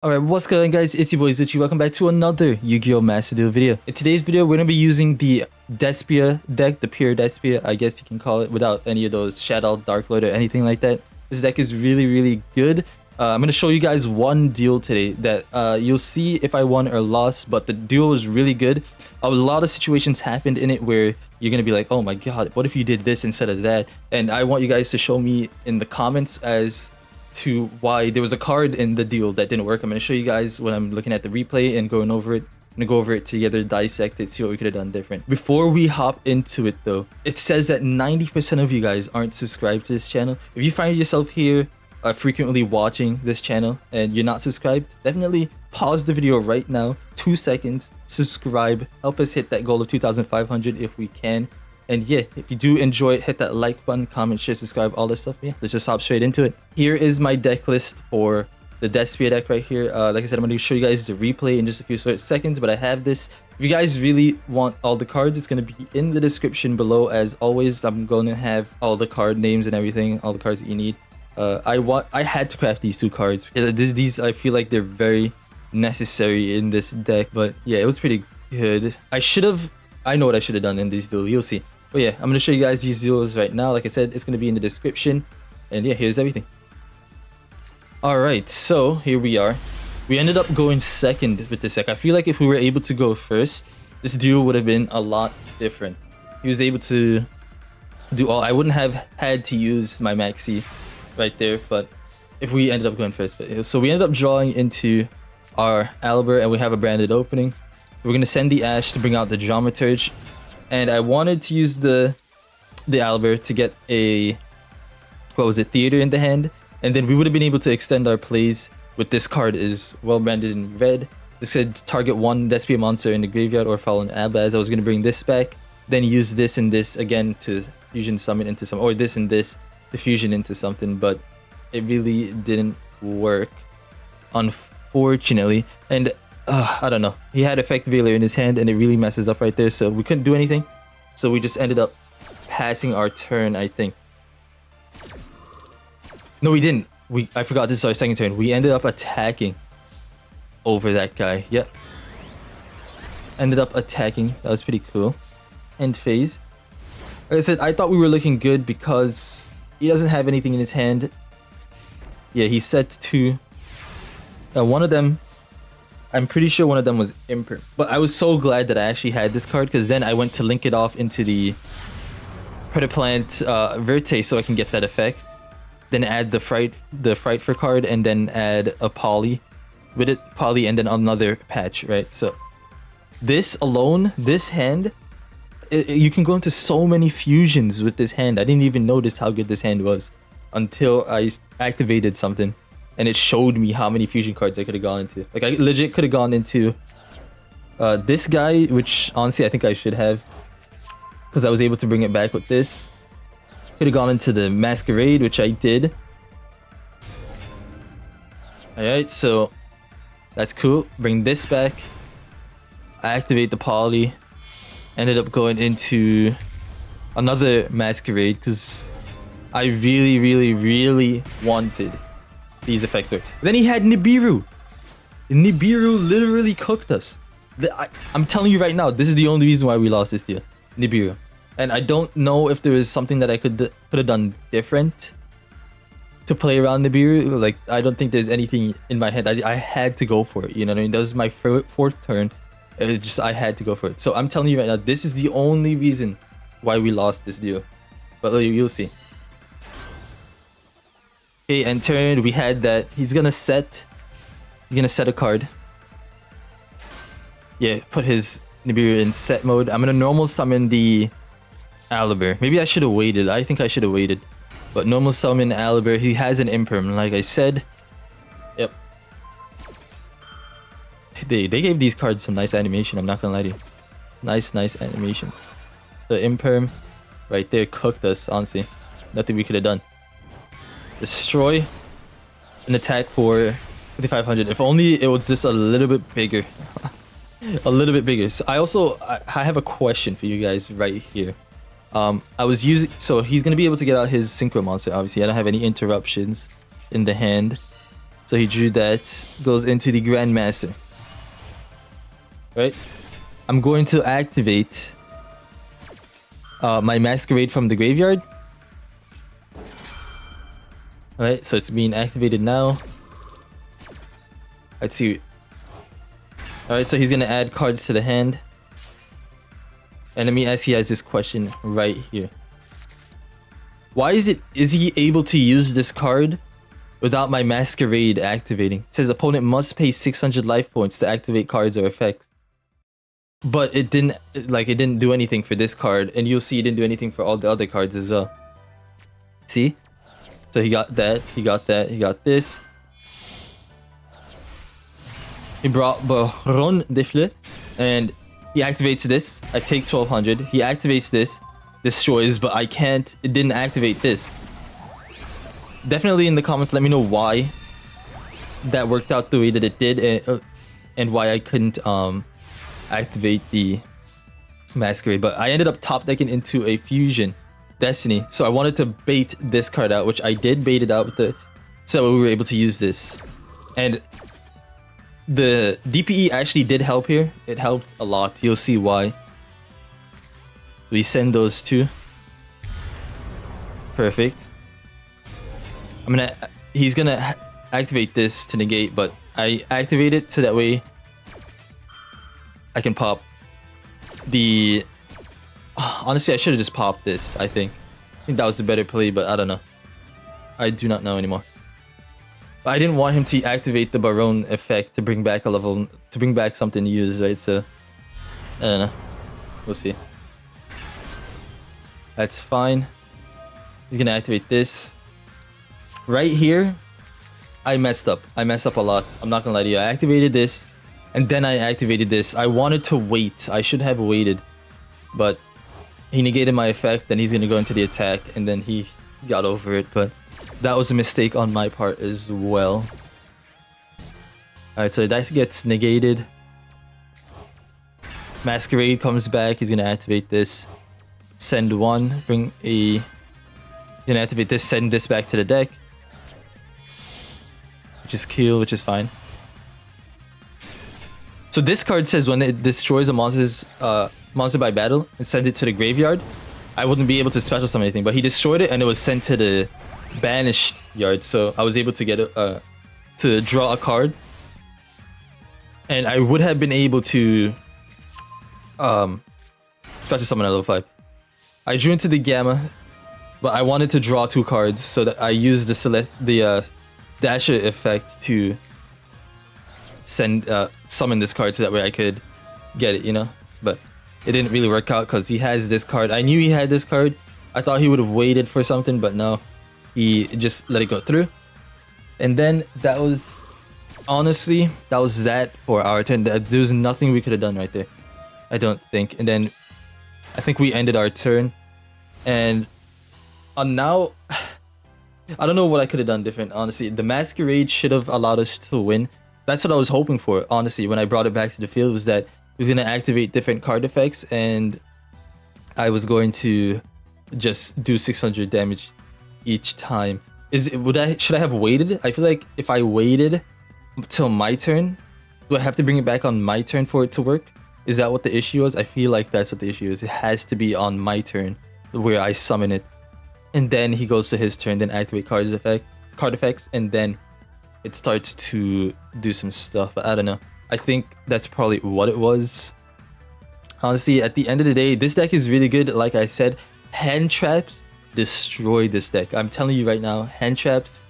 Alright, what's going on guys, it's your boy Jizukiru. Welcome back to another Yu-Gi-Oh! Master Duel video. In today's video, we're going to be using the Despia deck, the pure Despia, I guess you can call it, without any of those Shadow, Dark Lord, or anything like that. This deck is really good. I'm going to show you guys one duel today that you'll see if I won or lost, but the duel was really good. A lot of situations happened in it where you're going to be like, oh my god, what if you did this instead of that? And I want you guys to show me in the comments as to why there was a card in the deal that didn't work. I'm going to show you guys when I'm looking at the replay and going over it. I'm going to go over it together, dissect it, see what we could have done different. Before we hop into it though, it says that 90% of you guys aren't subscribed to this channel. If you find yourself here frequently watching this channel and you're not subscribed, definitely pause the video right now, 2 seconds, subscribe, help us hit that goal of 2,500 if we can. And yeah, if you do enjoy it, hit that like button, comment, share, subscribe, all that stuff. Yeah, let's just hop straight into it. Here is my deck list for the Despia deck right here. Like I said, I'm going to show you guys the replay in just a few seconds, but I have this. If you guys really want all the cards, it's going to be in the description below. As always, I'm going to have all the card names and everything, all the cards that you need. I had to craft these two cards. These I feel like they're very necessary in this deck, but yeah, it was pretty good. I know what I should have done in these duels. You'll see. But yeah, I'm going to show you guys these duels right now. Like I said, it's going to be in the description. And yeah, here's everything. Alright, so here we are. We ended up going second with this deck. I feel like if we were able to go first, this duel would have been a lot different. He was able to do all. I wouldn't have had to use my Maxx right there, but if we ended up going first. So we ended up drawing into our Aluber, and we have a branded opening. We're going to send the Ash to bring out the Dramaturge. And I wanted to use the Aluber to get a, what was it, Theater in the hand. And then we would have been able to extend our plays with this card is well branded in red. This said target one Despia monster in the graveyard or fallen albaz. I was going to bring this back, then use this and this again to fusion summon into some, or this and this to fusion into something, but it really didn't work, unfortunately. And I don't know. He had Effect Veiler in his hand and it really messes up right there, so we couldn't do anything. So we just ended up passing our turn, I think. No, we didn't. I forgot this is our second turn. We ended up attacking over that guy. Yep. Ended up attacking. That was pretty cool. End phase. Like I said, I thought we were looking good because he doesn't have anything in his hand. Yeah, he set two. One of them, I'm pretty sure one of them was Imperm. But I was so glad that I actually had this card, because then I went to link it off into the Predaplant Verte so I can get that effect. Then add the Frightfur card, and then add a Poly with it, Poly, and then another patch, right? So this alone, this hand, you can go into so many fusions with this hand. I didn't even notice how good this hand was until I activated something. And it showed me how many fusion cards I could have gone into. Like, I legit could have gone into this guy, which honestly I think I should have, because I was able to bring it back with this. Could have gone into the Masquerade, which I did. Alright, so that's cool. Bring this back. Activate the Poly. Ended up going into another Masquerade, because I really wanted these effects. Then he had Nibiru. Nibiru literally cooked us. I'm telling you right now, this is the only reason why we lost this deal. Nibiru. And I don't know if there was something that I could have done different to play around Nibiru. Like, I don't think there's anything in my head. I had to go for it, you know what I mean? That was my fourth turn. I had to go for it. So I'm telling you right now, this is the only reason why we lost this deal. But you'll see. Okay, and turn, we had that. He's gonna set a card. Yeah, put his Nibiru in set mode. I'm gonna normal summon the Aluber. Maybe I should have waited. I think I should have waited. But normal summon Aluber. He has an Imperm, like I said. Yep. They gave these cards some nice animation, I'm not gonna lie to you. Nice animations. The Imperm right there cooked us, honestly. Nothing we could have done. Destroy. An attack for 5,500. If only it was just a little bit bigger. A little bit bigger. So I have a question for you guys right here. I was using, so he's gonna be able to get out his synchro monster. Obviously, I don't have any interruptions in the hand, So he drew that, goes into the Grandmaster. Right? I'm going to activate my Masquerade from the graveyard. Alright, so it's being activated now. Let's see. Alright, so he's gonna add cards to the hand. And let me ask you guys this question right here. Why is he able to use this card without my Masquerade activating? It says opponent must pay 600 life points to activate cards or effects. But it didn't do anything for this card, and you'll see it didn't do anything for all the other cards as well. See? So he got that, he got that, he got this. He brought Baron Defle, and he activates this. I take 1200. He activates this, destroys, but I can't. It didn't activate this. Definitely in the comments, let me know why that worked out the way that it did, and why I couldn't activate the Masquerade. But I ended up top decking into a Fusion Destiny, so I wanted to bait this card out, which I did bait it out with the, so we were able to use this. And the DPE actually did help here. It helped a lot. You'll see why. We send those two. Perfect. He's gonna activate this to negate, but I activate it so that way I can pop the... Honestly, I should have just popped this, I think. I think that was the better play, but I don't know. I do not know anymore. But I didn't want him to activate the Baron effect to bring back a level, to bring back something to use, right? So, I don't know. We'll see. That's fine. He's gonna activate this. Right here, I messed up. I messed up a lot. I'm not gonna lie to you. I activated this, and then I activated this. I wanted to wait. I should have waited. But he negated my effect, then he's gonna go into the attack, and then he got over it. But that was a mistake on my part as well. Alright, so that gets negated. Masquerade comes back. He's gonna activate this. Send one. Bring a... Gonna activate this. Send this back to the deck. Which is kill, which is fine. So this card says when it destroys a monster by battle and sends it to the graveyard, I wouldn't be able to special summon anything. But he destroyed it and it was sent to the banished yard, so I was able to get to draw a card, and I would have been able to special summon at level 5. I drew into the Gamma, but I wanted to draw 2 cards, so that I used the Dasher effect to send summon this card, so that way I could get it, you know. But it didn't really work out because he has this card. I knew he had this card. I thought he would have waited for something, but no. He just let it go through. And then that was... Honestly, that was that for our turn. There was nothing we could have done right there. I don't think. And then I think we ended our turn. And now... I don't know what I could have done different, honestly. The Masquerade should have allowed us to win. That's what I was hoping for, honestly, when I brought it back to the field, was that it was going to activate different card effects, and I was going to just do 600 damage each time. Should I have waited? I feel like if I waited till my turn, do I have to bring it back on my turn for it to work? Is that what the issue was? I feel like that's what the issue is. It has to be on my turn where I summon it. And then he goes to his turn, then activate card effects, and then it starts to do some stuff. But I don't know. I think that's probably what it was. Honestly, at the end of the day, this deck is really good. Like I said, hand traps destroy this deck. I'm telling you right now, hand traps,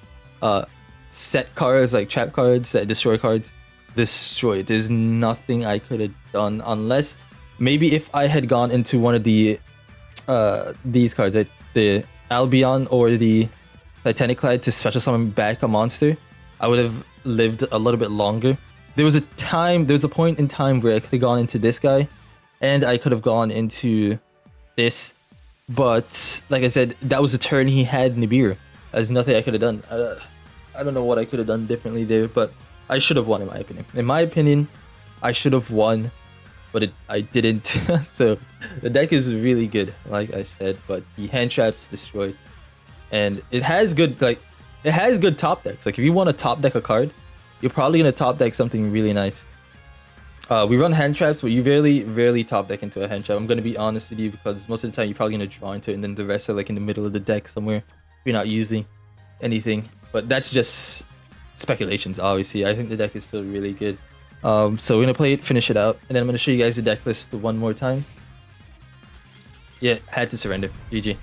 set cards, like trap cards, that destroy cards, destroy. There's nothing I could have done, unless maybe if I had gone into one of the these cards, right? The Albion or the Titaniklad to special summon back a monster, I would have lived a little bit longer. There was a point in time where I could have gone into this guy, and I could have gone into this, but like I said, that was the turn he had Nibiru. There's nothing I could have done. I don't know what I could have done differently there, but I should have won in my opinion. In my opinion, I should have won, but I didn't. So the deck is really good, like I said, but the hand traps destroyed. And it has good top decks. Like if you want to top deck a card, you're probably gonna top deck something really nice. We run hand traps, but you rarely top deck into a hand trap. I'm gonna be honest with you because most of the time you're probably gonna draw into it, and then the rest are like in the middle of the deck somewhere. If you're not using anything, but that's just speculations. Obviously, I think the deck is still really good. So we're gonna play it, finish it out, and then I'm gonna show you guys the deck list one more time. Yeah, had to surrender. GG.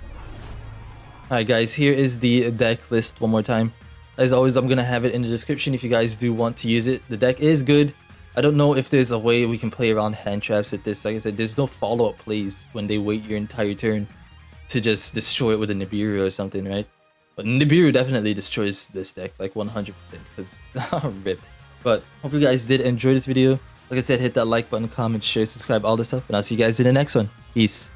Alright guys, here is the deck list one more time. As always, I'm gonna have it in the description if you guys do want to use it. The deck is good. I don't know if there's a way we can play around hand traps with this. Like I said, there's no follow-up plays when they wait your entire turn to just destroy it with a Nibiru or something, right? But Nibiru definitely destroys this deck, like 100%, because rip. But hopefully you guys did enjoy this video. Like I said, hit that like button, comment, share, subscribe, all this stuff, and I'll see you guys in the next one. Peace.